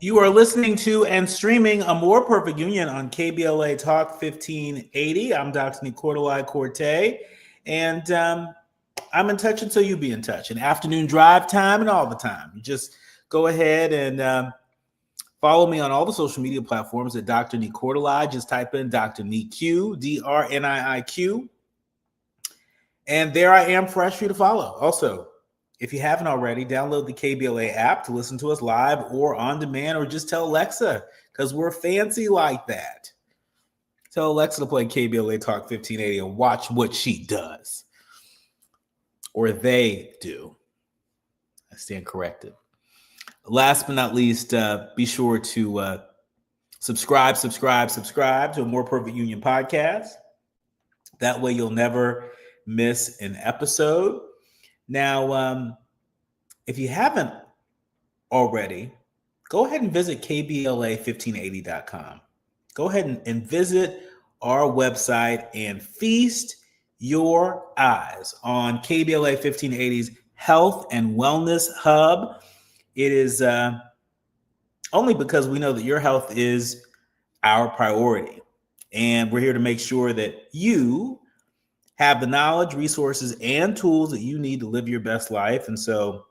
You are listening to and streaming A More Perfect Union on KBLA Talk 1580. I'm Dr. Nii-Quartelai Quartey, and I'm in touch until you be in touch. An afternoon drive time and all the time. You just go ahead and follow me on all the social media platforms at Dr. Nii-Quartelai. Just type in Dr. Nii-Q, D-R-N-I-I-Q. And there I am, fresh for you to follow. Also, if you haven't already, download the KBLA app to listen to us live or on demand, or just tell Alexa, because we're fancy like that. Tell Alexa to play KBLA Talk 1580 and watch what she does. Or they do. I stand corrected. Last but not least, be sure to subscribe to A More Perfect Union podcast. That way you'll never miss an episode. Now, if you haven't already, go ahead and visit KBLA1580.com. Go ahead and visit our website and feast your eyes on KBLA 1580's Health and Wellness Hub. It is only because we know that your health is our priority. And we're here to make sure that you have the knowledge, resources, and tools that you need to live your best life. And so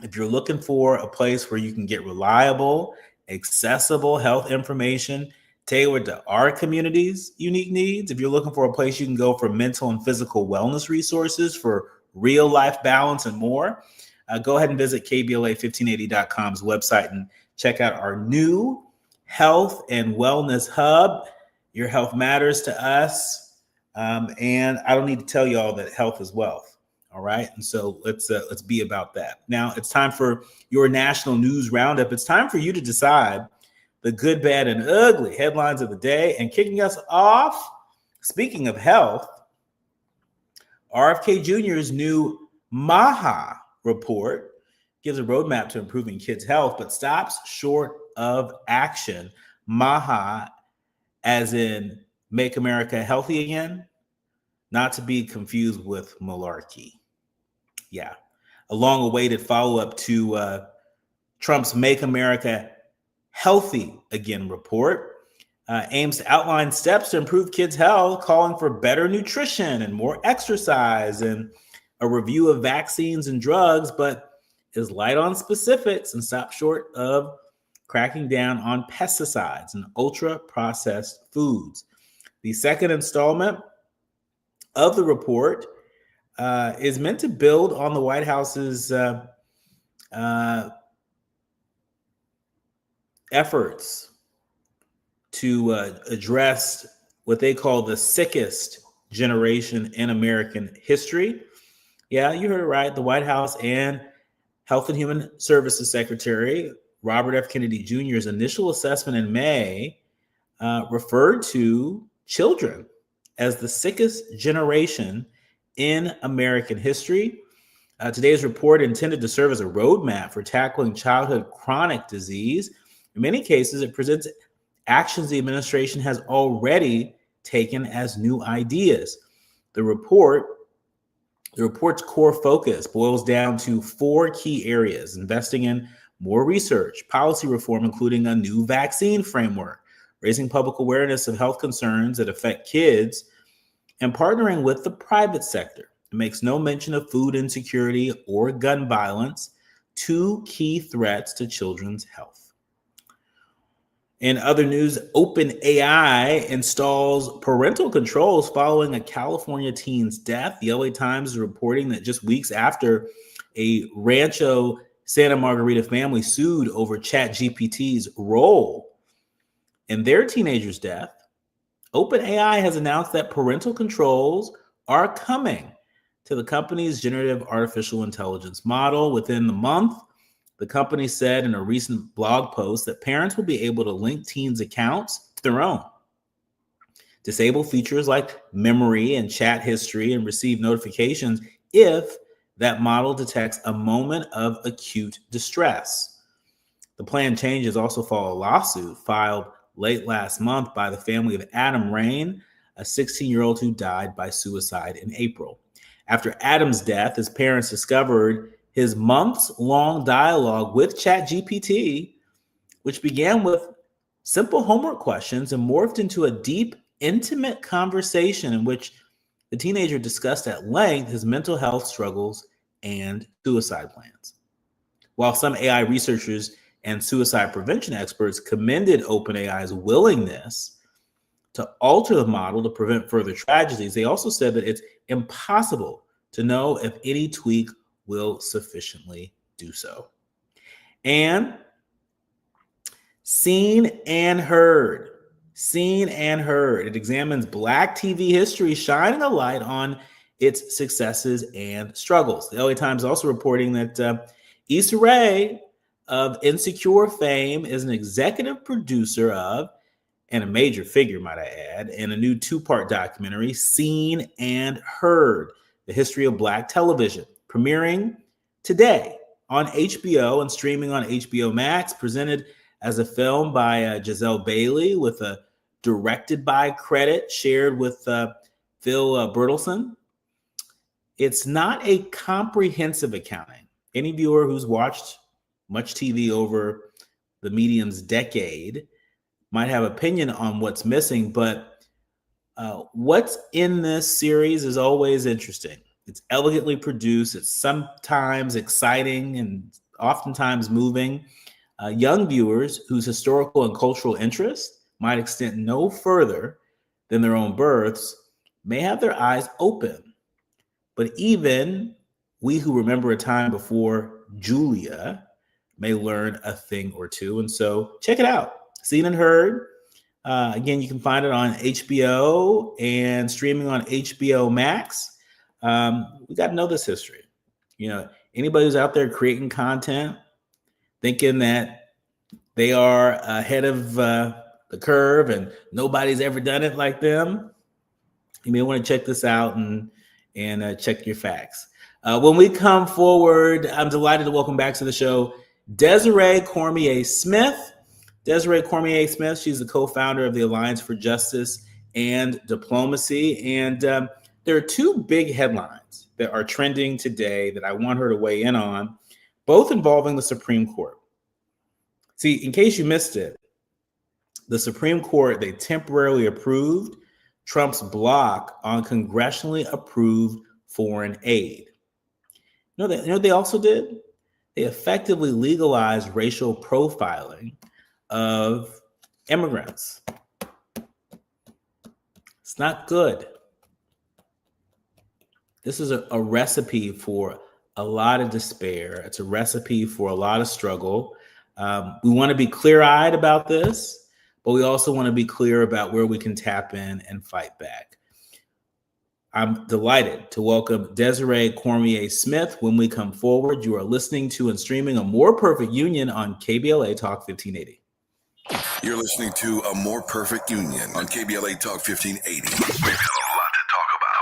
if you're looking for a place where you can get reliable, accessible health information tailored to our community's unique needs, if you're looking for a place you can go for mental and physical wellness resources, for real life balance and more, go ahead and visit KBLA1580.com's website and check out our new Health and Wellness Hub. Your health matters to us. And I don't need to tell you all that health is wealth. All right. And so let's be about that. Now it's time for your national news roundup. It's time for you to decide the good, bad, and ugly headlines of the day. And kicking us off, speaking of health, RFK Jr.'s new MAHA report gives a roadmap to improving kids' health, but stops short of action. MAHA, as in Make America Healthy Again, not to be confused with malarkey. Yeah, a long-awaited follow-up to Trump's Make America Healthy Again report aims to outline steps to improve kids' health, calling for better nutrition and more exercise and a review of vaccines and drugs, but is light on specifics and stops short of cracking down on pesticides and ultra-processed foods. The second installment of the report is meant to build on the White House's efforts to address what they call the sickest generation in American history. Yeah, you heard it right. The White House and Health and Human Services Secretary Robert F. Kennedy Jr.'s initial assessment in May referred to children as the sickest generation in American history. Today's report intended to serve as a roadmap for tackling childhood chronic disease. In many cases, it presents actions the administration has already taken as new ideas. The report's core focus boils down to four key areas: investing in more research, policy reform, including a new vaccine framework, raising public awareness of health concerns that affect kids, and partnering with the private sector. It makes no mention of food insecurity or gun violence, two key threats to children's health. In other news, OpenAI installs parental controls following a California teen's death. The LA Times is reporting that just weeks after a Rancho Santa Margarita family sued over ChatGPT's role in their teenager's death, OpenAI has announced that parental controls are coming to the company's generative artificial intelligence model within the month. The company said in a recent blog post that parents will be able to link teens' accounts to their own, disable features like memory and chat history, and receive notifications if that model detects a moment of acute distress. The planned changes also follow a lawsuit filed late last month by the family of Adam Rain, a 16-year-old who died by suicide in April. After Adam's death, his parents discovered his months-long dialogue with ChatGPT, which began with simple homework questions and morphed into a deep, intimate conversation in which the teenager discussed at length his mental health struggles and suicide plans. While some AI researchers and suicide prevention experts commended OpenAI's willingness to alter the model to prevent further tragedies, they also said that it's impossible to know if any tweak will sufficiently do so. And Seen and Heard. Seen and Heard. It examines Black TV history, shining a light on its successes and struggles. The LA Times also reporting that Issa Rae of Insecure fame is an executive producer of, and a major figure, might I add, in a new 2-part documentary, Seen and Heard, the history of Black television, premiering today on HBO and streaming on HBO Max, presented as a film by Giselle Bailey with a directed by credit shared with Phil Bertelsen. It's not a comprehensive accounting. Any viewer who's watched much TV over the medium's decade might have opinion on what's missing, but what's in this series is always interesting. It's elegantly produced. It's sometimes exciting and oftentimes moving. Young viewers whose historical and cultural interest might extend no further than their own births may have their eyes open. But even we who remember a time before Julia may learn a thing or two. And so check it out. Seen and Heard. Again, you can find it on HBO and streaming on HBO Max. We got to know this history. Anybody who's out there creating content, thinking that they are ahead of the curve and nobody's ever done it like them, you may want to check this out and check your facts. When we come forward, I'm delighted to welcome back to the show Desiree Cormier-Smith. Desiree Cormier-Smith, she's the co-founder of the Alliance for Justice and Diplomacy. And there are 2 big headlines that are trending today that I want her to weigh in on, both involving the Supreme Court. See, in case you missed it, the Supreme Court, they temporarily approved Trump's block on congressionally approved foreign aid. You know what they also did? They effectively legalized racial profiling of immigrants. It's not good. This is a recipe for a lot of despair. It's a recipe for a lot of struggle. We want to be clear-eyed about this, but we also want to be clear about where we can tap in and fight back. I'm delighted to welcome Desiree Cormier-Smith. When we come forward, you are listening to and streaming A More Perfect Union on KBLA Talk 1580. You're listening to A More Perfect Union on KBLA Talk 1580. We've got a lot to talk about.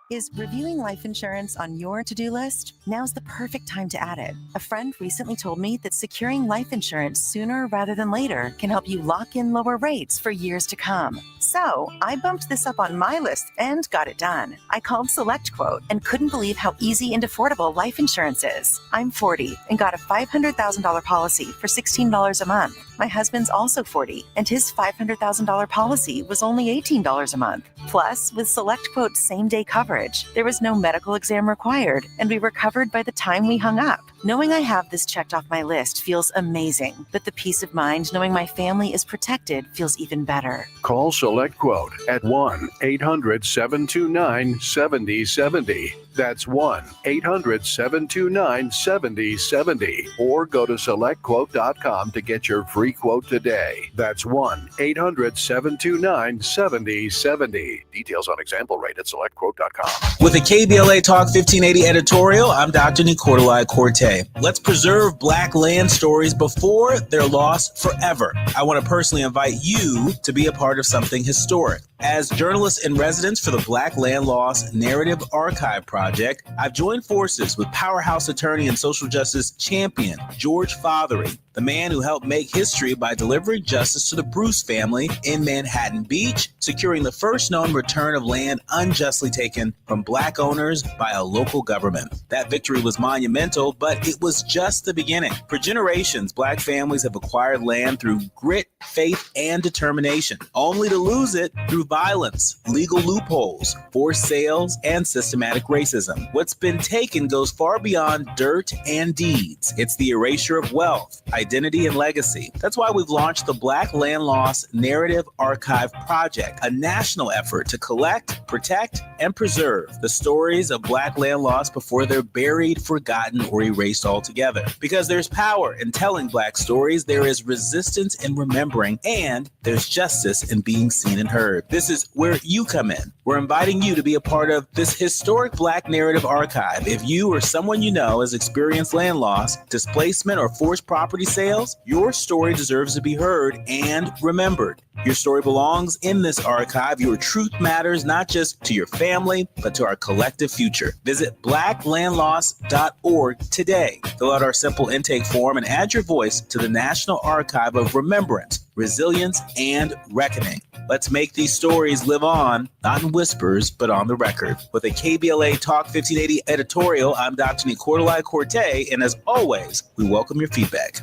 Is reviewing life insurance on your to-do list? Now's the perfect time to add it. A friend recently told me that securing life insurance sooner rather than later can help you lock in lower rates for years to come. So I bumped this up on my list and got it done. I called SelectQuote and couldn't believe how easy and affordable life insurance is. I'm 40 and got a $500,000 policy for $16 a month. My husband's also 40 and his $500,000 policy was only $18 a month. Plus, with SelectQuote's same-day coverage, there was no medical exam required and we were covered by the time we hung up. Knowing I have this checked off my list feels amazing, but the peace of mind knowing my family is protected feels even better. Call SelectQuote at 1-800-729-7070. That's 1-800-729-7070. Or go to SelectQuote.com to get your free quote today. That's 1-800-729-7070. Details on example rate at SelectQuote.com. With a KBLA Talk 1580 editorial, I'm Dr. Nii-Quartelai Quartey. Let's preserve Black land stories before they're lost forever. I want to personally invite you to be a part of something historic. As journalist in residence for the Black Land Loss Narrative Archive Project, I've joined forces with powerhouse attorney and social justice champion George Fothery the man who helped make history by delivering justice to the Bruce family in Manhattan Beach, securing the first known return of land unjustly taken from Black owners by a local government. That victory was monumental, but it was just the beginning. For generations, Black families have acquired land through grit, faith, and determination, only to lose it through violence, legal loopholes, forced sales, and systematic racism. What's been taken goes far beyond dirt and deeds. It's the erasure of wealth, identity, and legacy. That's why we've launched the Black Land Loss Narrative Archive Project, a national effort to collect, protect, and preserve the stories of Black land loss before they're buried, forgotten, or erased altogether. Because there's power in telling Black stories, there is resistance in remembering, and there's justice in being seen and heard. This is where you come in. We're inviting you to be a part of this historic Black narrative archive. If you or someone you know has experienced land loss, displacement, or forced property sales, your story deserves to be heard and remembered. Your story belongs in this archive. Your truth matters not just to your family, but to our collective future. Visit blacklandloss.org today. Fill out our simple intake form and add your voice to the National Archive of Remembrance, Resilience, and Reckoning. Let's make these stories live on, not in whispers, but on the record. With a KBLA Talk 1580 editorial, I'm Dr. Nii-Quartelai Quartey, and as always, we welcome your feedback.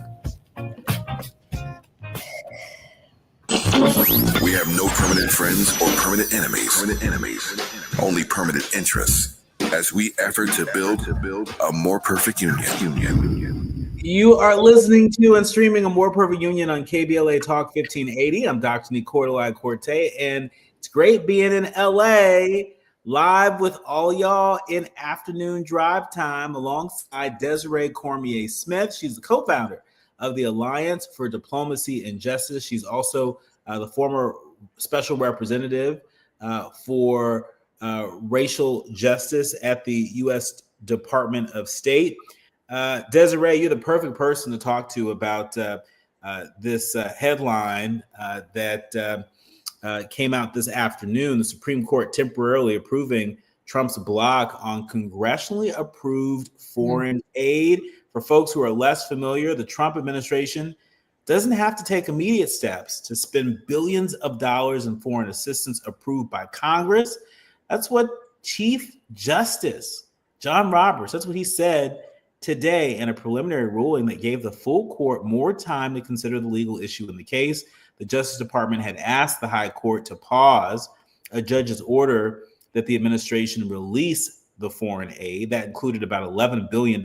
We have no permanent friends or permanent enemies. Only permanent interests as we effort to build a more perfect union. You are listening to and streaming A More Perfect Union on KBLA Talk 1580. I'm Dr. Nii-Quartelai Quartey, and it's great being in LA live with all y'all in afternoon drive time alongside Desiree Cormier Smith. She's the co-founder of the Alliance for Diplomacy and Justice. She's also the former special representative for racial justice at the U.S. Department of State. Desiree, you're the perfect person to talk to about this headline that came out this afternoon. The Supreme Court temporarily approving Trump's block on congressionally approved foreign aid. For folks who are less familiar, the Trump administration doesn't have to take immediate steps to spend billions of dollars in foreign assistance approved by Congress. That's what Chief Justice John Roberts, that's what he said today in a preliminary ruling that gave the full court more time to consider the legal issue in the case. The Justice Department had asked the High Court to pause a judge's order that the administration release the foreign aid. That included about $11 billion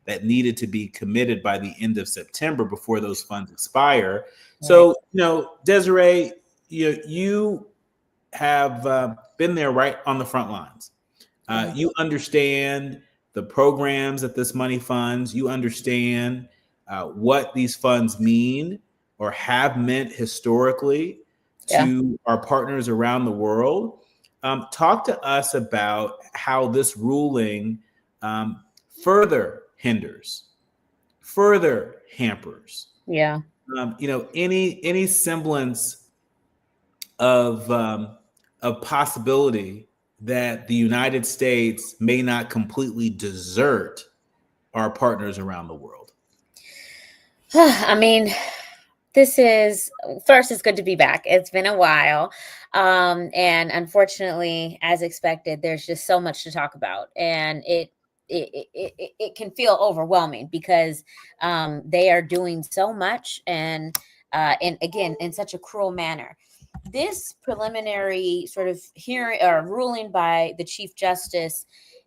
that needed to be committed by the end of September before those funds expire. Right. So, Desiree, you have been there right on the front lines. You understand the programs that this money funds. You understand what these funds mean or have meant historically to our partners around the world. Talk to us about how this ruling further hinders, further hampers. Any semblance of possibility that the United States may not completely desert our partners around the world. I mean, this is, first, it's good to be back. It's been a while. And unfortunately, as expected, there's just so much to talk about. And it can feel overwhelming because they are doing so much and again, in such a cruel manner. This preliminary sort of hearing or ruling by the Chief Justice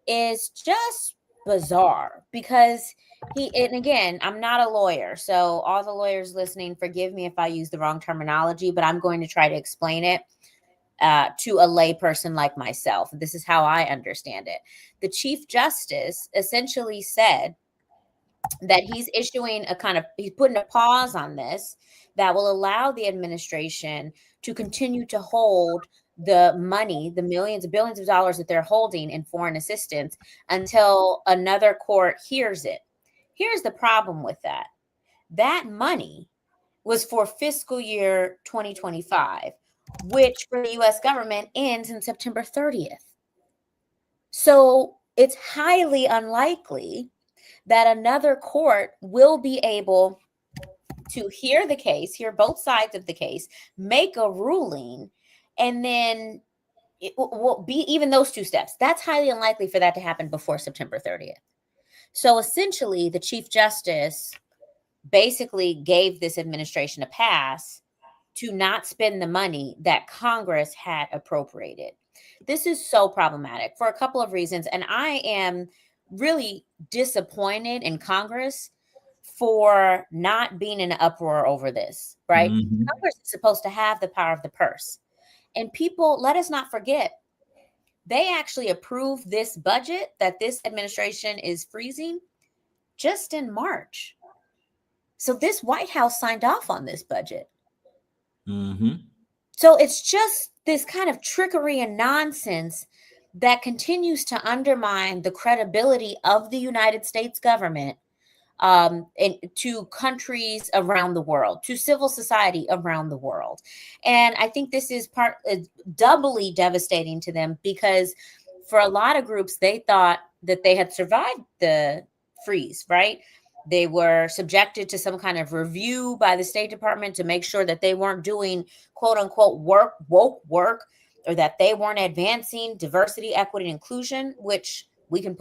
is just bizarre because and again, I'm not a lawyer, so all the lawyers listening, forgive me if I use the wrong terminology, but I'm going to try to explain it to a lay person like myself. This is how I understand it. The Chief Justice essentially said that he's issuing he's putting a pause on this that will allow the administration to continue to hold the money, the millions, billions of dollars that they're holding in foreign assistance until another court hears it. Here's the problem with that. That money was for fiscal year 2025, which for the U.S. government ends in September 30th. So it's highly unlikely that another court will be able to hear the case, hear both sides of the case, make a ruling, and then it will be even those two steps. That's highly unlikely for that to happen before September 30th. So essentially, the Chief Justice basically gave this administration a pass to not spend the money that Congress had appropriated. This is so problematic for a couple of reasons. And I am really disappointed in Congress for not being in an uproar over this, right? Mhm. Congress is supposed to have the power of the purse. And people, let us not forget, they actually approved this budget that this administration is freezing just in March. So this White House signed off on this budget. Mhm. So it's just this kind of trickery and nonsense that continues to undermine the credibility of the United States government and to countries around the world, to civil society around the world. And I think this is doubly devastating to them because for a lot of groups, they thought that they had survived the freeze, right? They were subjected to some kind of review by the State Department to make sure that they weren't doing quote unquote woke work, or that they weren't advancing diversity, equity, and inclusion, which we can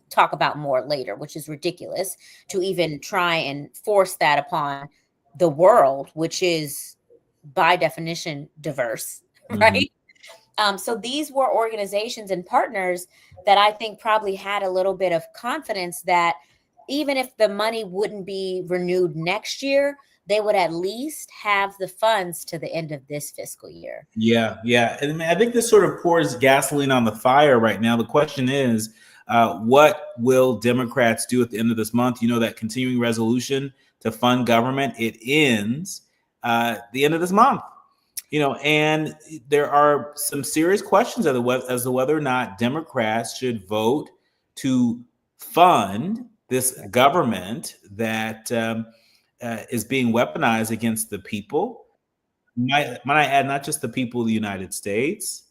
talk about more later, which is ridiculous to even try and force that upon the world, which is by definition diverse, right? So these were organizations and partners that I think probably had a little bit of confidence that even if the money wouldn't be renewed next year, they would at least have the funds to the end of this fiscal year. Yeah, yeah. And I mean, I think this sort of pours gasoline on the fire right now. The question is, what will Democrats do at the end of this month? You know, that continuing resolution to fund government, it ends the end of this month. You know, and there are some serious questions as to whether or not Democrats should vote to fund this government that is being weaponized against the people. Might I add, not just the people of the United States,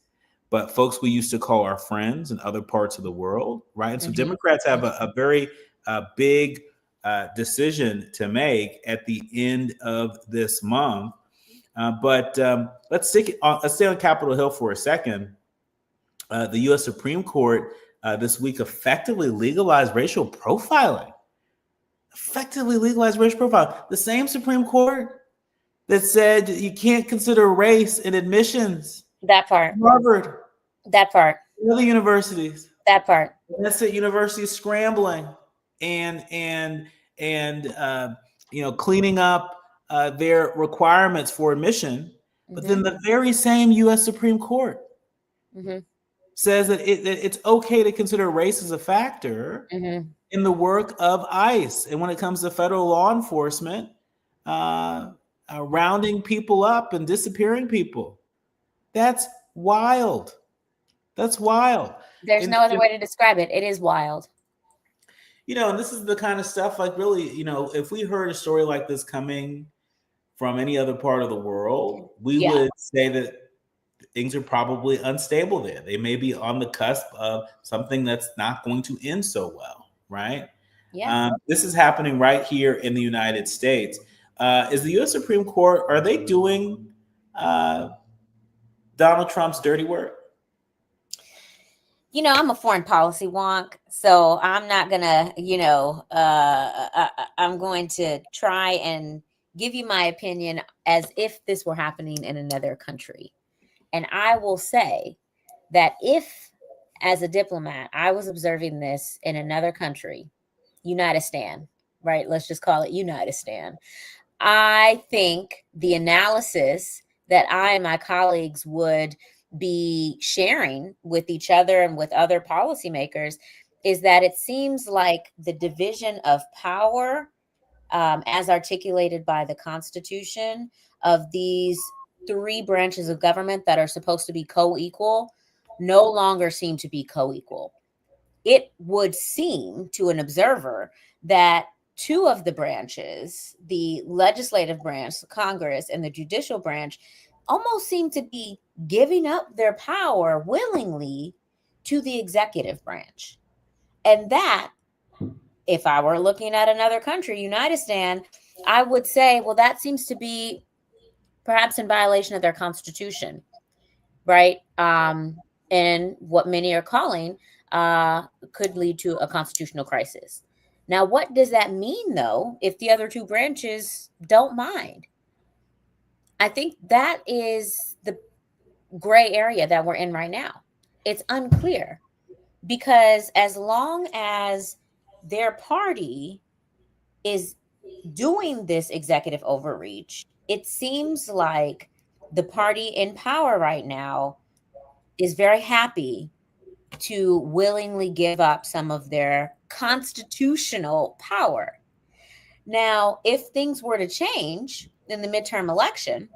but folks we used to call our friends in other parts of the world, right? And so Democrats have a very big decision to make at the end of this month. But let's stay on Capitol Hill for a second. The U.S. Supreme Court this week effectively legalized racial profiling. The same Supreme Court that said you can't consider race in admissions. That part. Harvard. That part. Other universities. That part. That's it. Universities scrambling and cleaning up their requirements for admission. But then the very same U.S. Supreme Court says that it's okay to consider race as a factor in the work of ICE. And when it comes to federal law enforcement, rounding people up and disappearing people. That's wild. There's no other way to describe it. It is wild. You know, and this is the kind of stuff like really, you know, if we heard a story like this coming from any other part of the world, we would say that things are probably unstable there. They may be on the cusp of something that's not going to end so well, right? Yeah. This is happening right here in the United States. Is the U.S. Supreme Court, are they doing Donald Trump's dirty work? You know, I'm a foreign policy wonk, so I'm not gonna, I'm going to try and give you my opinion as if this were happening in another country. And I will say that if, as a diplomat, I was observing this in another country, United-stan, right? Let's just call it United-stan. I think the analysis that I and my colleagues would be sharing with each other and with other policymakers is that it seems like the division of power, as articulated by the Constitution, of these three branches of government that are supposed to be co-equal, no longer seem to be co-equal. It would seem to an observer that two of the branches, the legislative branch, Congress, and the judicial branch, almost seem to be giving up their power willingly to the executive branch. And that, if I were looking at another country, United-stan, I would say, well, that seems to be perhaps in violation of their constitution, right? And what many are calling could lead to a constitutional crisis. Now, what does that mean, though, if the other two branches don't mind? I think that is the gray area that we're in right now. It's unclear because as long as their party is doing this executive overreach, it seems like the party in power right now is very happy to willingly give up some of their constitutional power. Now, if things were to change in the midterm election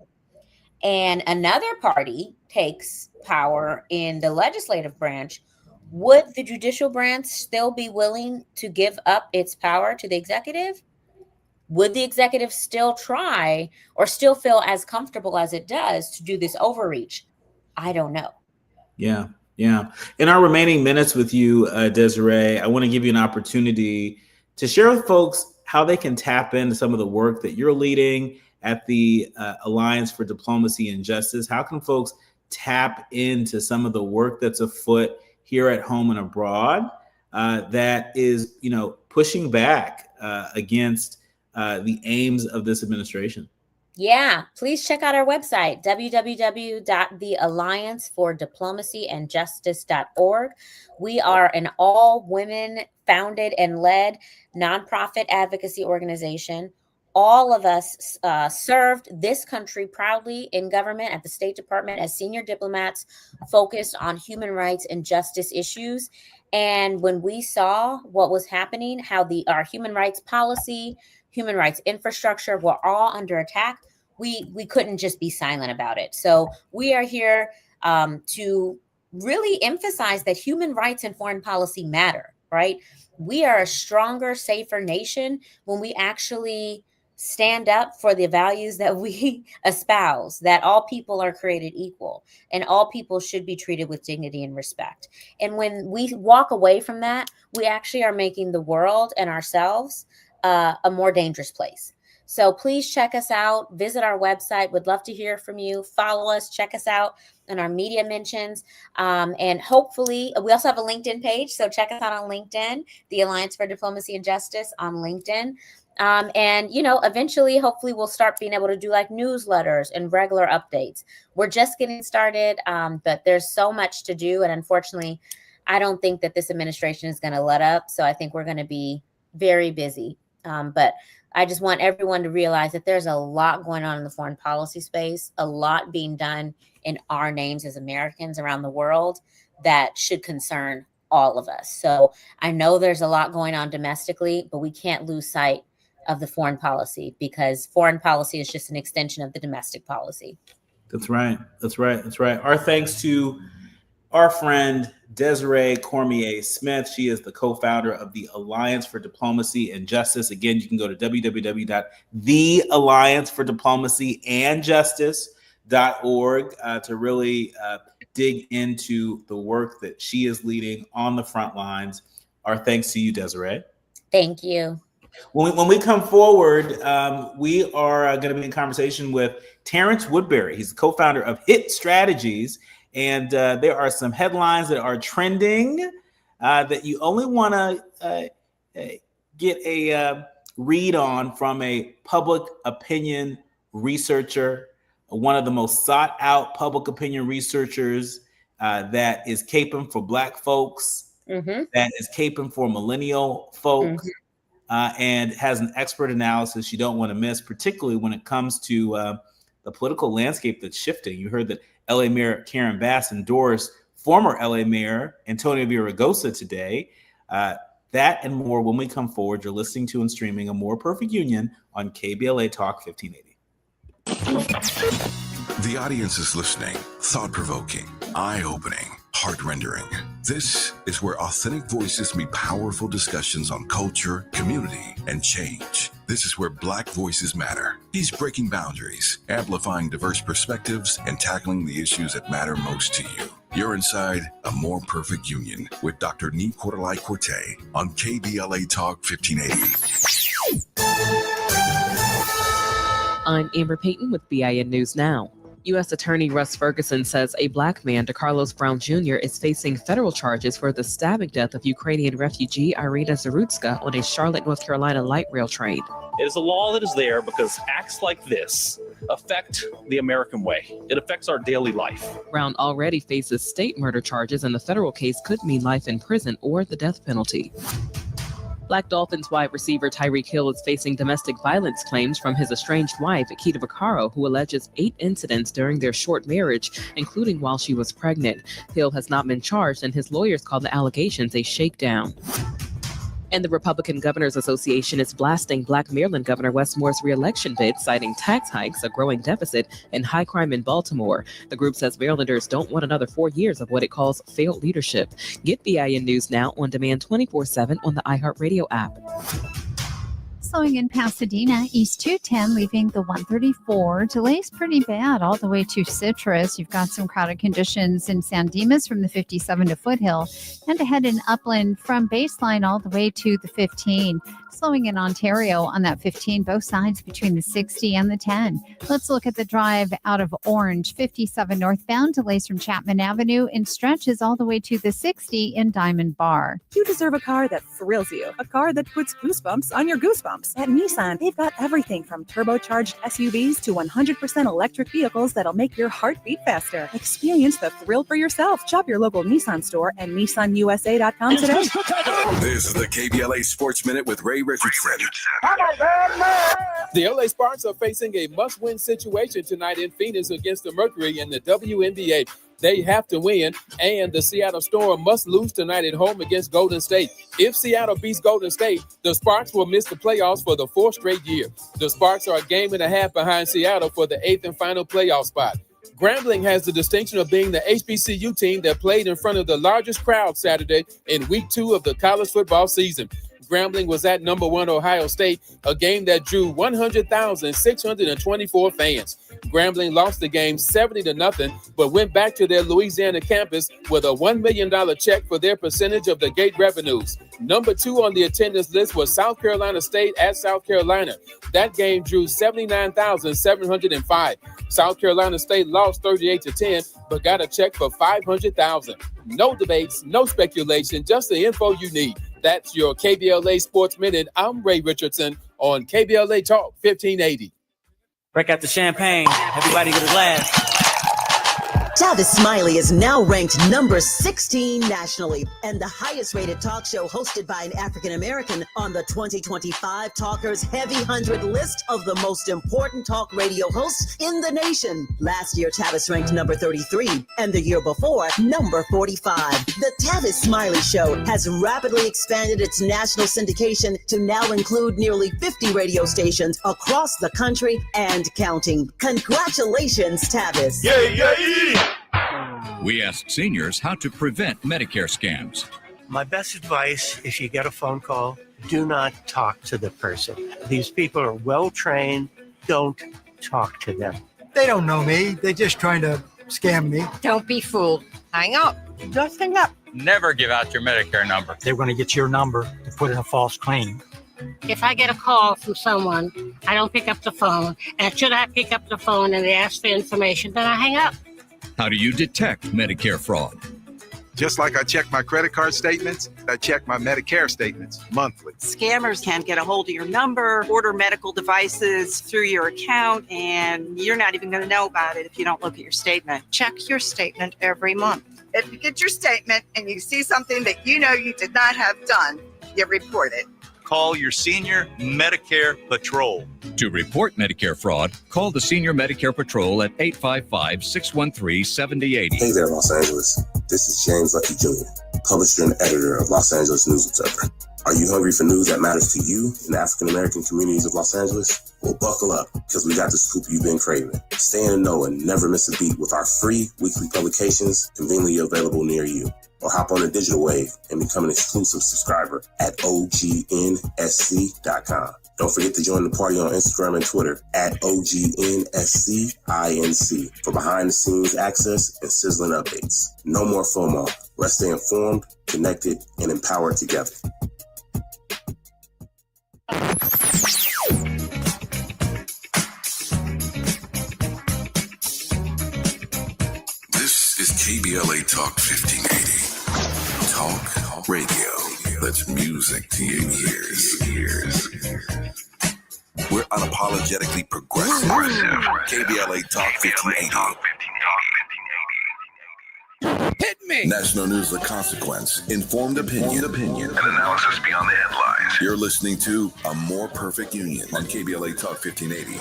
and another party takes power in the legislative branch, would the judicial branch still be willing to give up its power to the executive? Would the executive still try or still feel as comfortable as it does to do this overreach? I don't know. Yeah. Yeah. In our remaining minutes with you, Desiree, I want to give you an opportunity to share with folks how they can tap into some of the work that you're leading at the Alliance for Diplomacy and Justice. How can folks tap into some of the work that's afoot here at home and abroad that is, pushing back against the aims of this administration? Yeah, please check out our website, www.thealliancefordiplomacyandjustice.org. We are an all-women founded and led nonprofit advocacy organization. All of us served this country proudly in government at the State Department as senior diplomats focused on human rights and justice issues. And when we saw what was happening, how our human rights policy, human rights infrastructure were all under attack, we couldn't just be silent about it. So we are here to really emphasize that human rights and foreign policy matter, right? We are a stronger, safer nation when we actually stand up for the values that we espouse, that all people are created equal and all people should be treated with dignity and respect. And when we walk away from that, we actually are making the world and ourselves a more dangerous place. So please check us out, visit our website. Would love to hear from you. Follow us, check us out in our media mentions. And hopefully, we also have a LinkedIn page. So check us out on LinkedIn, the Alliance for Diplomacy and Justice on LinkedIn. And, eventually, hopefully we'll start being able to do like newsletters and regular updates. We're just getting started, but there's so much to do. And unfortunately, I don't think that this administration is going to let up. So I think we're going to be very busy. But I just want everyone to realize that there's a lot going on in the foreign policy space, a lot being done in our names as Americans around the world that should concern all of us. So I know there's a lot going on domestically, but we can't lose sight of the foreign policy because foreign policy is just an extension of the domestic policy. That's right. That's right. That's right. Our thanks to our friend Desiree Cormier-Smith. She is the co-founder of the Alliance for Diplomacy and Justice. Again, you can go to www.theallianceforDiplomacyandJustice.org to really dig into the work that she is leading on the front lines. Our thanks to you, Desiree. Thank you. When we come forward, we are going to be in conversation with Terrence Woodbury. He's the co-founder of Hit Strategies. And there are some headlines that are trending that you only want to get a read on from a public opinion researcher, one of the most sought out public opinion researchers that is caping for Black folks, that is caping for millennial folks, and has an expert analysis you don't want to miss, particularly when it comes to the political landscape that's shifting. You heard that LA Mayor Karen Bass endorsed former LA Mayor Antonio Villaraigosa today. That and more when we come forward. You're listening to and streaming A More Perfect Union on KBLA Talk 1580. The audience is listening. Thought-provoking, eye-opening, heart-rendering. This is where authentic voices meet powerful discussions on culture, community, and change. This is where Black voices matter. He's breaking boundaries, amplifying diverse perspectives, and tackling the issues that matter most to you. You're inside A More Perfect Union with Dr. Nii-Quartelai Quartey on KBLA Talk 1580. I'm Amber Payton with BIN News Now. U.S. Attorney Russ Ferguson says a black man, DeCarlos Brown Jr., is facing federal charges for the stabbing death of Ukrainian refugee Irina Zarutska on a Charlotte, North Carolina light rail train. It is a law that is there because acts like this affect the American way. It affects our daily life. Brown already faces state murder charges, and the federal case could mean life in prison or the death penalty. Black Dolphins wide receiver Tyreek Hill is facing domestic violence claims from his estranged wife, Akita Vaccaro, who alleges 8 incidents during their short marriage, including while she was pregnant. Hill has not been charged, and his lawyers call the allegations a shakedown. And the Republican Governors Association is blasting Black Maryland Governor Wes Moore's re-election bid, citing tax hikes, a growing deficit, and high crime in Baltimore. The group says Marylanders don't want another 4 years of what it calls failed leadership. Get BIN News Now on demand 24/7 on the iHeartRadio app. Slowing in Pasadena, East 210, leaving the 134. Delays pretty bad all the way to Citrus. You've got some crowded conditions in San Dimas from the 57 to Foothill, and ahead in Upland from Baseline all the way to the 15. Slowing in Ontario on that 15, both sides between the 60 and the 10. Let's look at the drive out of Orange, 57 northbound, delays from Chapman Avenue and stretches all the way to the 60 in Diamond Bar. You deserve a car that thrills you, a car that puts goosebumps on your goosebumps. At Nissan, they've got everything from turbocharged SUVs to 100% electric vehicles that'll make your heart beat faster. Experience the thrill for yourself. Shop your local Nissan store and nissanusa.com today. This is the KBLA Sports Minute with Ray Richardson. The LA Sparks are facing a must-win situation tonight in Phoenix against the Mercury in the WNBA. They have to win, and the Seattle Storm must lose tonight at home against Golden State. If Seattle beats Golden State, the Sparks will miss the playoffs for the 4th straight year. The Sparks are a game and a half behind Seattle for the 8th and final playoff spot. Grambling has the distinction of being the HBCU team that played in front of the largest crowd Saturday in week 2 of the college football season. Grambling was at number 1 Ohio State, a game that drew 100,624 fans. Grambling lost the game 70-0, but went back to their Louisiana campus with a $1 million check for their percentage of the gate revenues. Number 2 on the attendance list was South Carolina State at South Carolina. That game drew 79,705. South Carolina State lost 38-10, but got a check for $500,000. No debates, no speculation, just the info you need. That's your KBLA Sports Minute. I'm Ray Richardson on KBLA Talk 1580. Break out the champagne. Everybody get a glass. Tavis Smiley is now ranked number 16 nationally and the highest rated talk show hosted by an African American on the 2025 Talkers Heavy 100 list of the most important talk radio hosts in the nation. Last year, Tavis ranked number 33 and the year before, number 45. The Tavis Smiley Show has rapidly expanded its national syndication to now include nearly 50 radio stations across the country and counting. Congratulations, Tavis. Yeah. We asked seniors how to prevent Medicare scams. My best advice, if you get a phone call, do not talk to the person. These people are well trained. Don't talk to them. They don't know me. They're just trying to scam me. Don't be fooled. Hang up. Just hang up. Never give out your Medicare number. They're going to get your number to put in a false claim. If I get a call from someone, I don't pick up the phone. And should I pick up the phone and they ask for information, then I hang up. How do you detect Medicare fraud? Just like I check my credit card statements, I check my Medicare statements monthly. Scammers can get a hold of your number, order medical devices through your account, and you're not even going to know about it if you don't look at your statement. Check your statement every month. If you get your statement and you see something that you know you did not have done, you report it. Call your senior Medicare Patrol. To report Medicare fraud, call the Senior Medicare Patrol at 855-613-7080. Hey there, Los Angeles. This is James Lucky Jr., publisher and editor of Los Angeles News Observer. Are you hungry for news that matters to you in the African-American communities of Los Angeles? Well, buckle up, because we got the scoop you've been craving. Stay in the know and never miss a beat with our free weekly publications conveniently available near you. Or hop on the digital wave and become an exclusive subscriber at OGNSC.com. Don't forget to join the party on Instagram and Twitter at OGNSCINC for behind-the-scenes access and sizzling updates. No more FOMO. Let's stay informed, connected, and empowered together. KBLA Talk 1580. Talk radio. That's music to your ears. We're unapologetically progressive. KBLA Talk 1580. Hit me! National news of consequence, informed opinion, and analysis beyond the headlines. You're listening to A More Perfect Union on KBLA Talk 1580.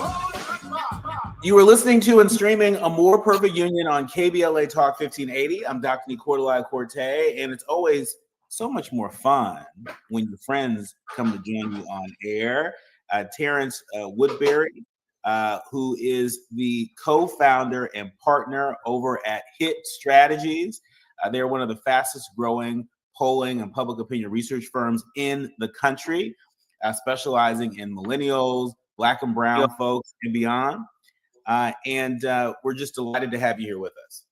You are listening to and streaming A More Perfect Union on KBLA Talk 1580. I'm Dr. Nii-Quartelai Quartey, and it's always so much more fun when your friends come to join you on air. Terrence Woodbury, who is the co-founder and partner over at HIT Strategies. They're one of the fastest growing polling and public opinion research firms in the country, specializing in millennials, Black and brown folks, and beyond. And we're just delighted to have you here with us.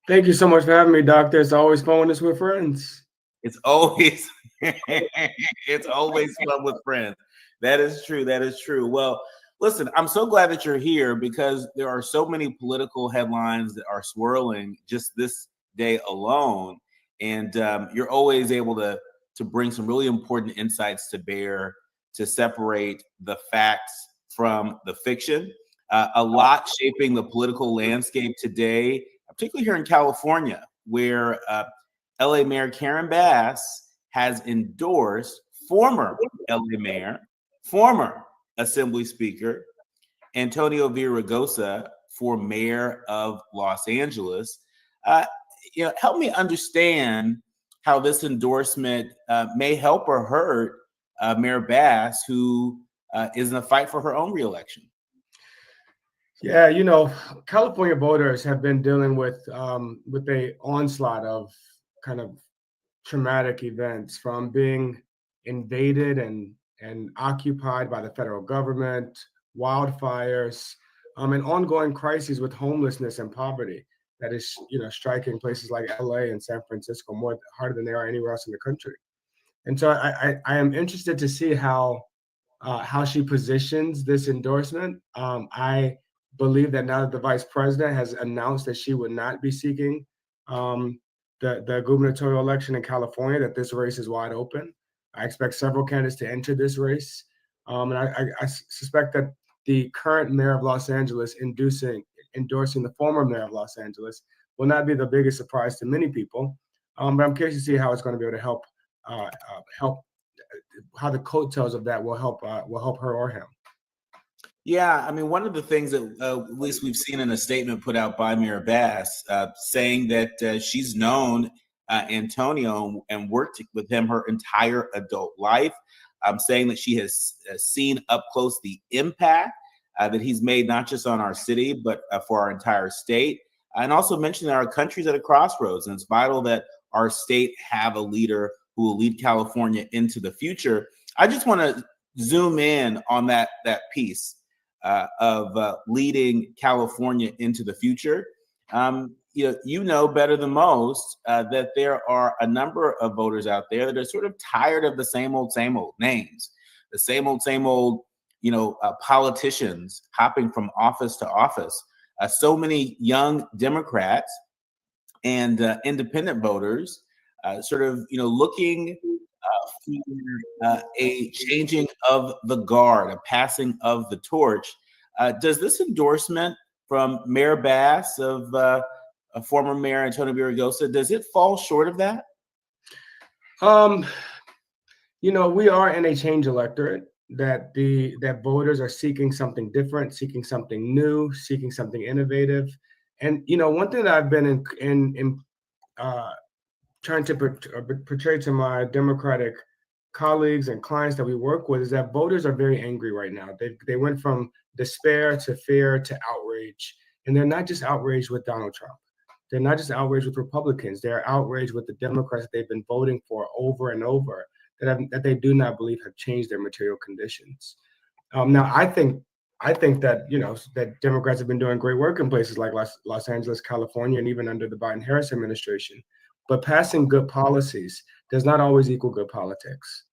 Thank you so much for having me, Doctor. It's always fun when it's with friends. It's always fun with friends. That is true. That is true. Well, listen, I'm so glad that you're here because there are so many political headlines that are swirling just this day alone. And you're always able to bring some really important insights to bear to separate the facts from the fiction. A lot shaping the political landscape today, particularly here in California, where LA Mayor Karen Bass has endorsed former LA Mayor, former Assembly Speaker Antonio Villaraigosa for Mayor of Los Angeles. Help me understand how this endorsement may help or hurt Mayor Bass, who is in a fight for her own reelection. Yeah, California voters have been dealing with a onslaught of kind of traumatic events, from being invaded and occupied by the federal government, wildfires, and ongoing crises with homelessness and poverty that is, striking places like LA and San Francisco more harder than they are anywhere else in the country. And so I am interested to see how she positions this endorsement. I believe that now that the vice president has announced that she would not be seeking the gubernatorial election in California, that this race is wide open. I expect several candidates to enter this race. And I suspect that the current mayor of Los Angeles endorsing the former mayor of Los Angeles will not be the biggest surprise to many people. But I'm curious to see how it's going to be able to help how the coattails of that will help her or him. Yeah, I mean, one of the things that at least we've seen in a statement put out by Mayor Bass, saying that she's known Antonio and worked with him her entire adult life, saying that she has seen up close the impact that he's made, not just on our city, but for our entire state, and also mentioning that our country's at a crossroads, and it's vital that our state have a leader who will lead California into the future. I just want to zoom in on that piece of leading California into the future. You know better than most that there are a number of voters out there that are sort of tired of the same old names, the same old, politicians hopping from office to office. So many young Democrats and independent voters looking for a changing of the guard, a passing of the torch. Does this endorsement from Mayor Bass of former Mayor Antonio Villaraigosa, does it fall short of that? We are in a change electorate, that voters are seeking something different, seeking something new, seeking something innovative. And one thing that I've been in trying to portray to my Democratic colleagues and clients that we work with is that voters are very angry right now. They went from despair to fear to outrage, and they're not just outraged with Donald Trump. They're not just outraged with Republicans. They're outraged with the Democrats that they've been voting for over and over, that they do not believe have changed their material conditions. Now, I think that that Democrats have been doing great work in places like Los Angeles, California, and even under the Biden-Harris administration. But passing good policies does not always equal good politics.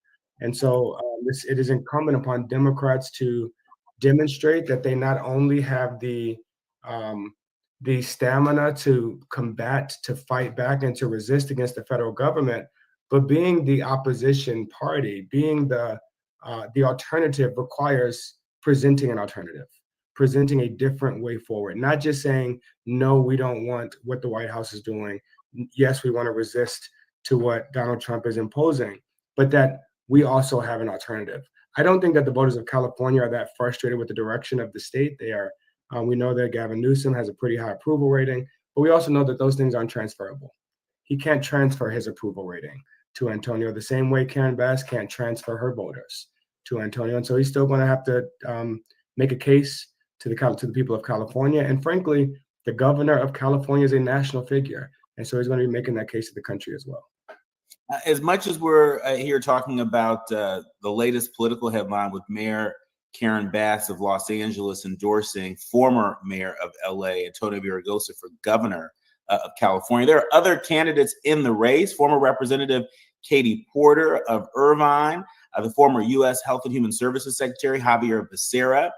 And so it is incumbent upon Democrats to demonstrate that they not only have the the stamina to combat, to fight back, and to resist against the federal government. But being the opposition party, being the alternative requires presenting an alternative, presenting a different way forward, not just saying, no, we don't want what the White House is doing. Yes, we want to resist to what Donald Trump is imposing, but that we also have an alternative. I don't think that the voters of California are that frustrated with the direction of the state. They are. We know that Gavin Newsom has a pretty high approval rating, but we also know that those things aren't transferable. He can't transfer his approval rating to Antonio the same way Karen Bass can't transfer her voters to Antonio. And so he's still going to have to make a case to the people of California. And frankly, the governor of California is a national figure. And so he's going to be making that case to the country as well. As much as we're here talking about the latest political headline with Mayor Karen Bass of Los Angeles endorsing former mayor of LA, Antonio Villaraigosa, for governor of California, there are other candidates in the race. Former Representative Katie Porter of Irvine, the former U.S. Health and Human Services Secretary Javier Becerra,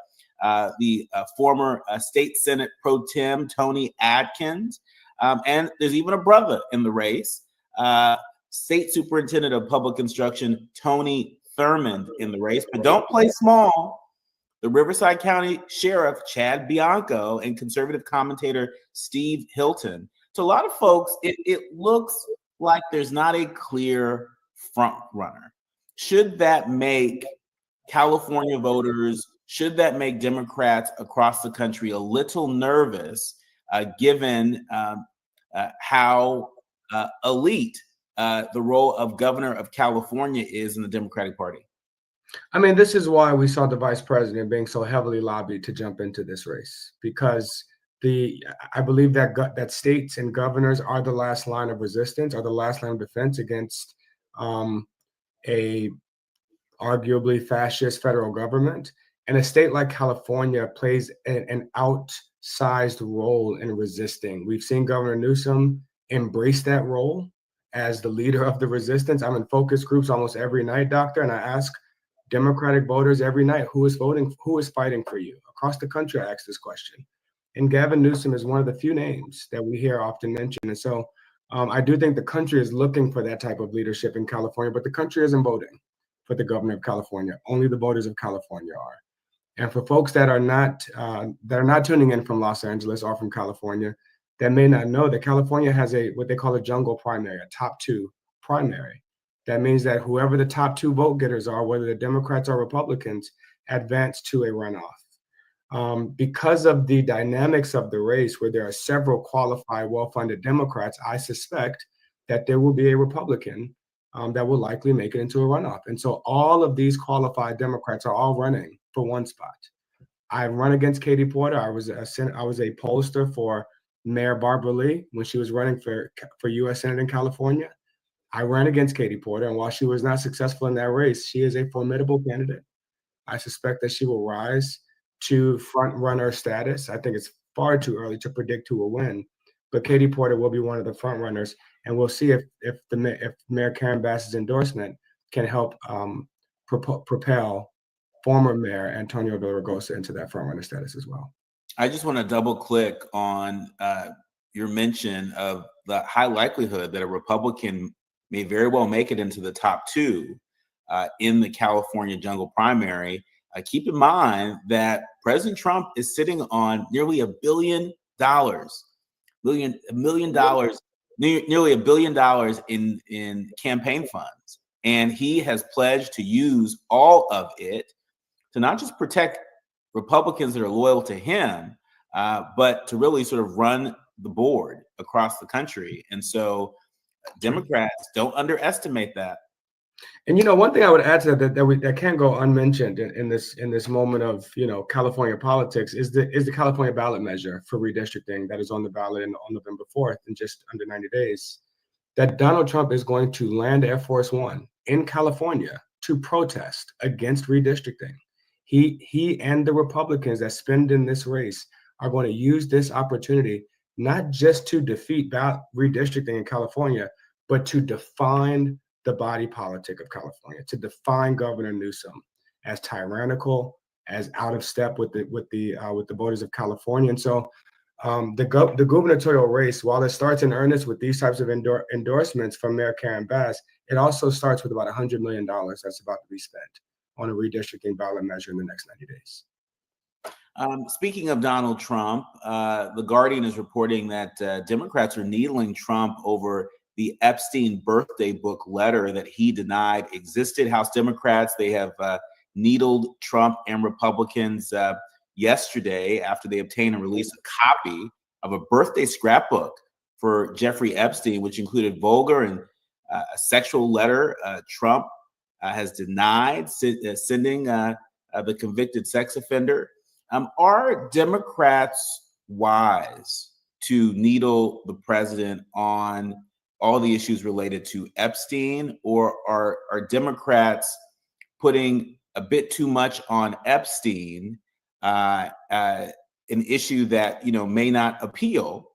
the former State Senate Pro Tem Tony Atkins, and there's even a brother in the race, State Superintendent of Public Instruction Tony Thurmond in the race. But don't play small. The Riverside County Sheriff Chad Bianco and conservative commentator Steve Hilton. To a lot of folks, it looks like there's not a clear front runner. Should that make California voters, should that make Democrats across the country a little nervous, given how elite the role of governor of California is in the Democratic Party? I mean, this is why we saw the vice president being so heavily lobbied to jump into this race, because I believe that states and governors are the last line of resistance, are the last line of defense against a arguably fascist federal government. And a state like California plays an outsized role in resisting. We've seen Governor Newsom embrace that role as the leader of the resistance. I'm in focus groups almost every night, doctor, and I ask Democratic voters every night, who is fighting for you? Across the country, I ask this question. And Gavin Newsom is one of the few names that we hear often mentioned. And so I do think the country is looking for that type of leadership in California, but the country isn't voting for the governor of California. Only the voters of California are. And for folks that are not tuning in from Los Angeles or from California, that may not know that California has what they call a jungle primary, a top two primary. That means that whoever the top two vote getters are, whether they're Democrats or Republicans, advance to a runoff. Because of the dynamics of the race, where there are several qualified, well-funded Democrats, I suspect that there will be a Republican that will likely make it into a runoff. And so all of these qualified Democrats are all running for one spot. I run against Katie Porter. I was a pollster for Mayor Barbara Lee when she was running for U.S. Senate in California. I ran against Katie Porter, and while she was not successful in that race, she is a formidable candidate. I suspect that she will rise to front runner status. I think it's far too early to predict who will win, but Katie Porter will be one of the front runners, and we'll see if Mayor Karen Bass's endorsement can help propel former Mayor Antonio Villaraigosa into that front runner status as well. I just want to double click on your mention of the high likelihood that a Republican may very well make it into the top two in the California jungle primary. Keep in mind that President Trump is sitting on nearly $1 billion in campaign funds. And he has pledged to use all of it to not just protect Republicans that are loyal to him, but to really sort of run the board across the country. And so Democrats, don't underestimate that. And one thing I would add to that can't go unmentioned in this moment of California politics is the California ballot measure for redistricting that is on the ballot on November 4th in just under 90 days. That Donald Trump is going to land Air Force One in California to protest against redistricting. He and the Republicans that spend in this race are going to use this opportunity not just to defeat redistricting in California, but to define the body politic of California, to define Governor Newsom as tyrannical, as out of step with the voters of California. And so The gubernatorial race, while it starts in earnest with these types of endorsements from Mayor Karen Bass, it also starts with about $100 million that's about to be spent on a redistricting ballot measure in the next 90 days. Speaking of Donald Trump, The Guardian is reporting that Democrats are needling Trump over the Epstein birthday book letter that he denied existed. House Democrats, they have needled Trump and Republicans yesterday after they obtained and released a copy of a birthday scrapbook for Jeffrey Epstein, which included vulgar and a sexual letter. Trump has denied sending the convicted sex offender. Are Democrats wise to needle the president on all the issues related to Epstein, or are Democrats putting a bit too much on Epstein, an issue that may not appeal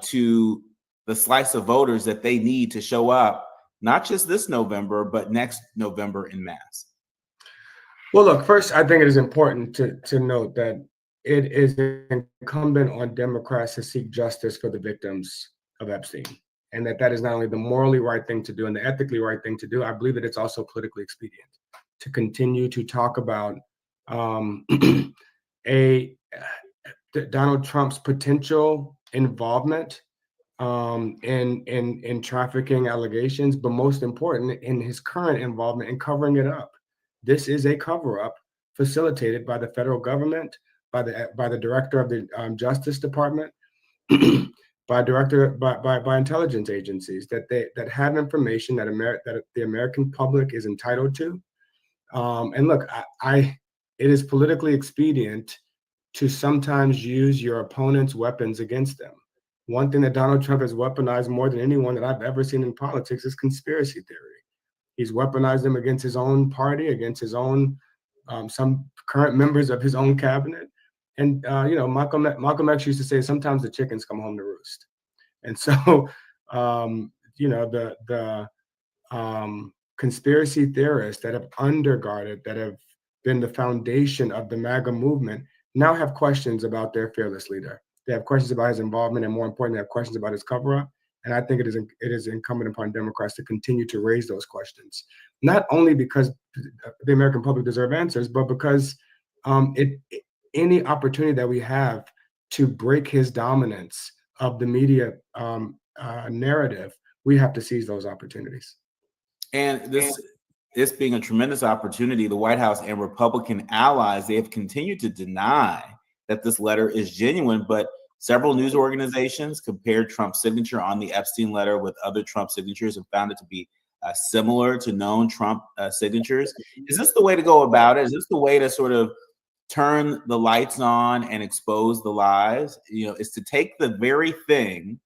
to the slice of voters that they need to show up, not just this November, but next November in mass? Well, look, first, I think it is important to note that it is incumbent on Democrats to seek justice for the victims of Epstein, and that is not only the morally right thing to do and the ethically right thing to do. I believe that it's also politically expedient to continue to talk about Donald Trump's potential involvement in trafficking allegations, but most important, in his current involvement in covering it up. This is a cover-up facilitated by the federal government, by the director of the Justice Department, by intelligence agencies that have information that the American public is entitled to. And look, it is politically expedient to sometimes use your opponent's weapons against them. One thing that Donald Trump has weaponized more than anyone that I've ever seen in politics is conspiracy theory. He's weaponized them against his own party, against his own, some current members of his own cabinet. And, Malcolm X used to say, sometimes the chickens come home to roost. And so, the conspiracy theorists that have undergirded, that have been the foundation of the MAGA movement, now have questions about their fearless leader. They have questions about his involvement, and more importantly, they have questions about his cover-up. And I think it is incumbent upon Democrats to continue to raise those questions, not only because the American public deserve answers, but because any opportunity that we have to break his dominance of the media narrative, we have to seize those opportunities. And this being a tremendous opportunity, the White House and Republican allies, they have continued to deny that this letter is genuine, but several news organizations compared Trump's signature on the Epstein letter with other Trump signatures and found it to be similar to known Trump signatures. Is this the way to go about it? Is this the way to sort of turn the lights on and expose the lies? Is to take the very thing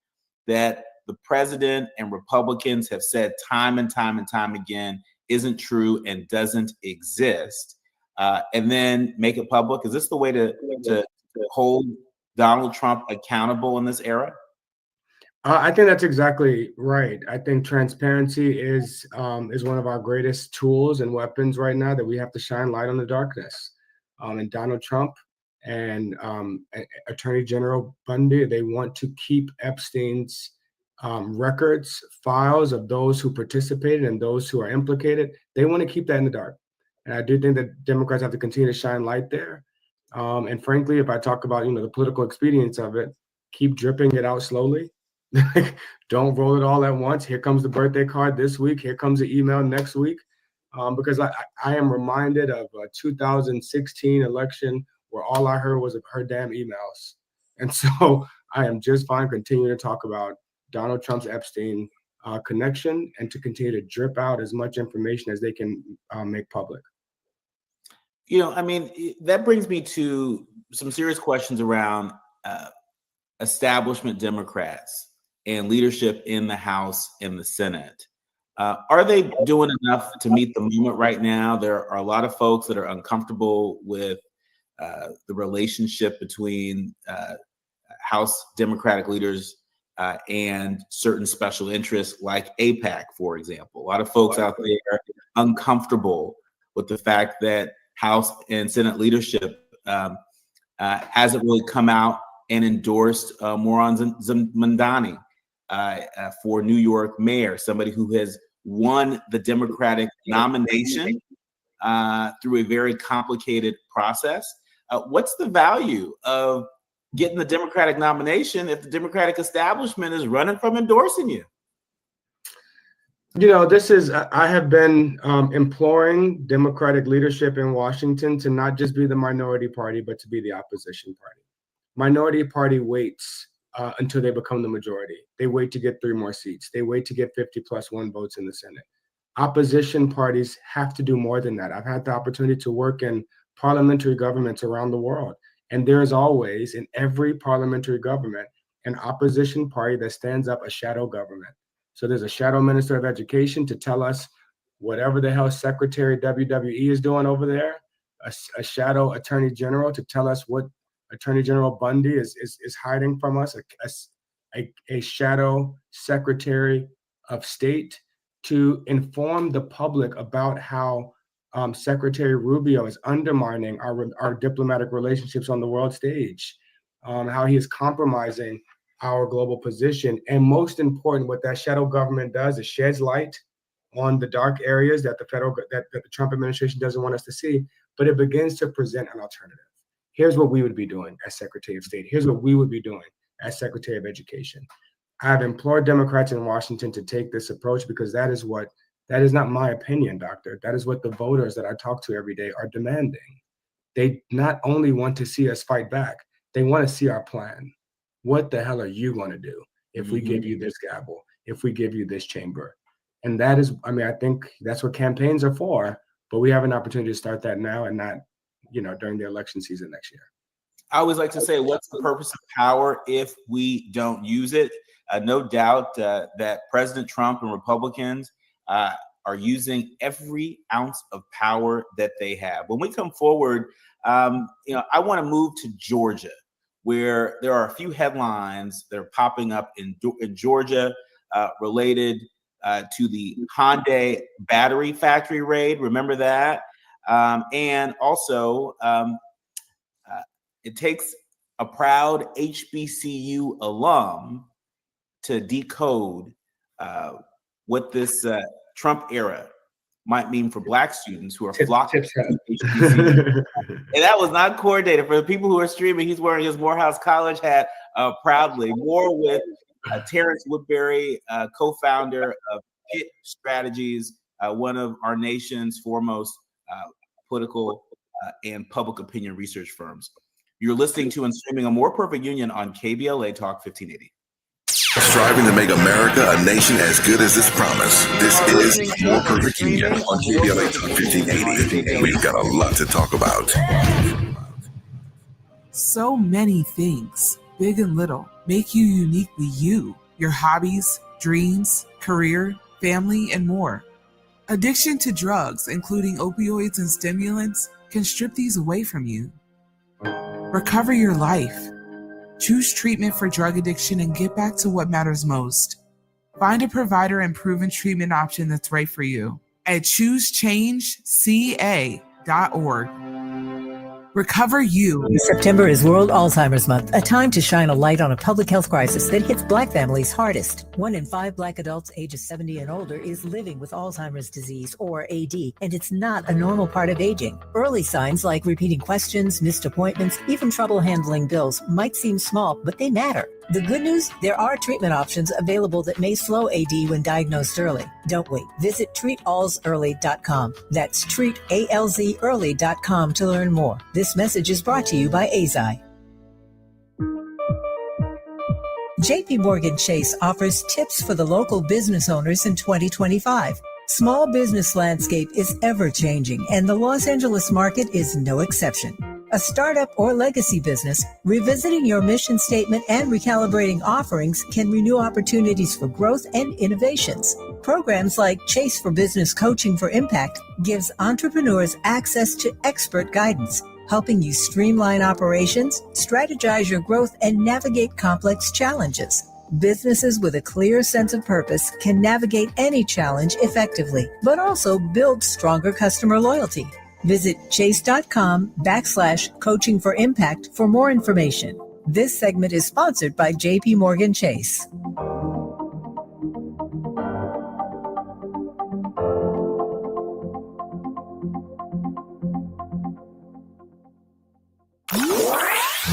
that the president and Republicans have said time and time and time again isn't true and doesn't exist, and then make it public? Is this the way to hold Donald Trump accountable in this era? I think that's exactly right. I think transparency is one of our greatest tools and weapons right now, that we have to shine light on the darkness. And Donald Trump and Attorney General Bundy, they want to keep Epstein's records, files of those who participated and those who are implicated. They want to keep that in the dark. And I do think that Democrats have to continue to shine light there. And frankly, if I talk about, the political expedience of it, keep dripping it out slowly. Don't roll it all at once. Here comes the birthday card this week. Here comes the email next week. Because I am reminded of a 2016 election where all I heard was her damn emails. And so I am just fine continuing to talk about Donald Trump's Epstein connection, and to continue to drip out as much information as they can make public. That brings me to some serious questions around establishment Democrats and leadership in the House and the Senate. Are they doing enough to meet the moment right now? There are a lot of folks that are uncomfortable with the relationship between House Democratic leaders and certain special interests like AIPAC, for example. A lot of folks out there are uncomfortable with the fact that House and Senate leadership hasn't really come out and endorsed Moran Zamdani for New York mayor, somebody who has won the Democratic nomination through a very complicated process. What's the value of getting the Democratic nomination if the Democratic establishment is running from endorsing you? You know, I have been imploring Democratic leadership in Washington to not just be the minority party, but to be the opposition party. Minority party waits until they become the majority. They wait to get 3 more seats. They wait to get 50+1 votes in the Senate. Opposition parties have to do more than that. I've had the opportunity to work in parliamentary governments around the world. And there is always, in every parliamentary government, an opposition party that stands up a shadow government. So there's a shadow minister of education to tell us whatever the hell Secretary WWE is doing over there, a shadow attorney general to tell us what Attorney General Bundy is hiding from us, a shadow secretary of state to inform the public about how Secretary Rubio is undermining our diplomatic relationships on the world stage, how he is compromising our global position. And most important, what that shadow government does is sheds light on the dark areas that the Trump administration doesn't want us to see, but it begins to present an alternative. Here's what we would be doing as Secretary of State. Here's what we would be doing as Secretary of Education. I've implored Democrats in Washington to take this approach because that is not my opinion, doctor. That is what the voters that I talk to every day are demanding. They not only want to see us fight back, they want to see our plan. What the hell are you going to do if we give you this gavel, if we give you this chamber? And that is, I think that's what campaigns are for, but we have an opportunity to start that now and not, during the election season next year. I always like to say, what's the purpose of power if we don't use it? No doubt that President Trump and Republicans are using every ounce of power that they have. When we come forward, I want to move to Georgia, where there are a few headlines that are popping up in Georgia related to the Hyundai battery factory raid. Remember that? And also, it takes a proud HBCU alum to decode what this Trump era might mean for Black students who are flocking to HBCU. And that was not coordinated. For the people who are streaming, he's wearing his Morehouse College hat proudly. More with Terrence Woodbury, co-founder of Pitt Strategies, one of our nation's foremost political and public opinion research firms. You're listening to and streaming A More Perfect Union on KBLA Talk 1580. Striving to make America a nation as good as its promise. This is More Perfect Union on KBLA Talk 1580. We've got a lot to talk about. So many things, big and little, make you uniquely you. Your hobbies, dreams, career, family, and more. Addiction to drugs, including opioids and stimulants, can strip these away from you. Recover your life. Choose treatment for drug addiction and get back to what matters most. Find a provider and proven treatment option that's right for you at ChooseChangeCA.org. Recover you. September is World Alzheimer's Month, a time to shine a light on a public health crisis that hits Black families hardest. 1 in 5 Black adults ages 70 and older is living with Alzheimer's disease, or AD, and it's not a normal part of aging. Early signs like repeating questions, missed appointments, even trouble handling bills might seem small, but they matter. The good news, there are treatment options available that may slow AD when diagnosed early. Don't wait. Visit treatalzearly.com. That's treatalzearly.com to learn more. This message is brought to you by AZI. JP Morgan Chase offers tips for the local business owners in 2025. Small business landscape is ever changing, and the Los Angeles market is no exception. A startup or legacy business, revisiting your mission statement and recalibrating offerings can renew opportunities for growth and innovations. Programs like Chase for Business Coaching for Impact gives entrepreneurs access to expert guidance, helping you streamline operations, strategize your growth, and navigate complex challenges. Businesses with a clear sense of purpose can navigate any challenge effectively, but also build stronger customer loyalty. Visit chase.com/coaching for impact for more information. This segment is sponsored by JP Morgan Chase.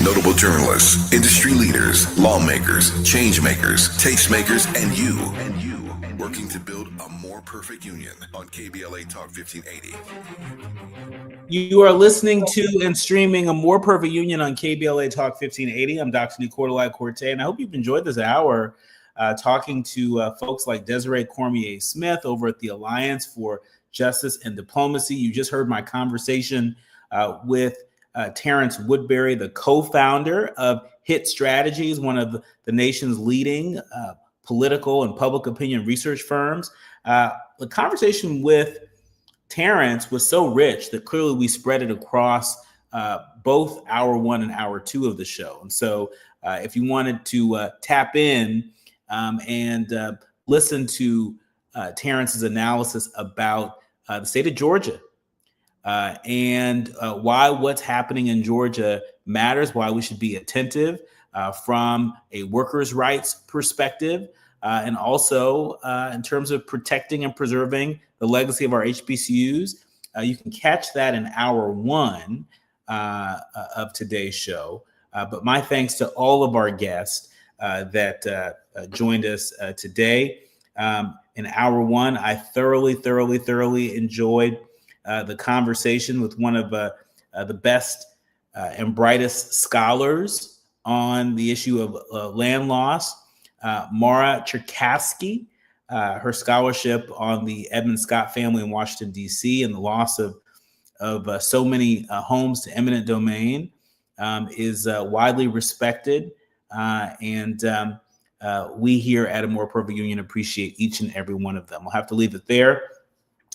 Notable journalists, industry leaders, lawmakers, change makers, tastemakers, and you, working to build a more perfect union on KBLA Talk 1580. You are listening to and streaming A More Perfect Union on KBLA Talk 1580. I'm Dr. Nii-Quartelai Quartey, and I hope you've enjoyed this hour talking to folks like Desiree Cormier-Smith over at the Alliance for Justice and Diplomacy. You just heard my conversation with Terrence Woodbury, the co-founder of HIT Strategies, one of the nation's leading political and public opinion research firms. The conversation with Terrence was so rich that clearly we spread it across both hour one and hour two of the show. And so if you wanted to tap in and listen to Terrence's analysis about the state of Georgia, and why what's happening in Georgia matters, why we should be attentive from a workers' rights perspective, and also in terms of protecting and preserving the legacy of our HBCUs. You can catch that in hour one of today's show. But my thanks to all of our guests that joined us today. In hour one, I thoroughly enjoyed the conversation with one of the best and brightest scholars on the issue of land loss, Mara Cherkasky. Her scholarship on the Edmund Scott family in Washington, D.C. and the loss of so many homes to eminent domain is widely respected. And we here at A More Perfect Union appreciate each and every one of them. We'll have to leave it there.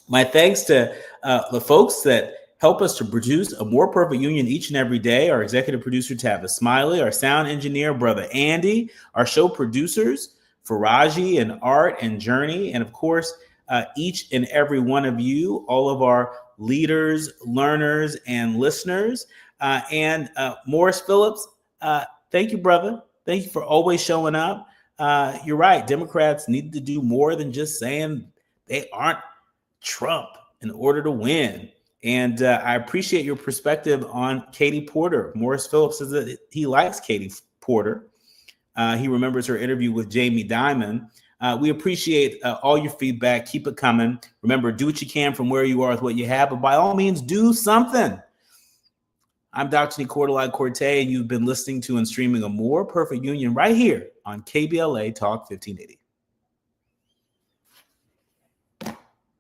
My thanks to the folks that help us to produce A More Perfect Union each and every day. Our executive producer, Tavis Smiley, our sound engineer, Brother Andy, our show producers, Faraji and Art and Journey, and of course, each and every one of you, all of our leaders, learners, and listeners. And Morris Phillips, thank you, brother. Thank you for always showing up. You're right. Democrats need to do more than just saying they aren't Trump in order to win. And I appreciate your perspective on Katie Porter. Morris Phillips says that he likes Katie Porter. He remembers her interview with Jamie Dimon. We appreciate all your feedback. Keep it coming. Remember, do what you can from where you are with what you have, but by all means, do something. I'm Dr. Nii-Quartelai Quartey, and you've been listening to and streaming A More Perfect Union right here on KBLA Talk 1580.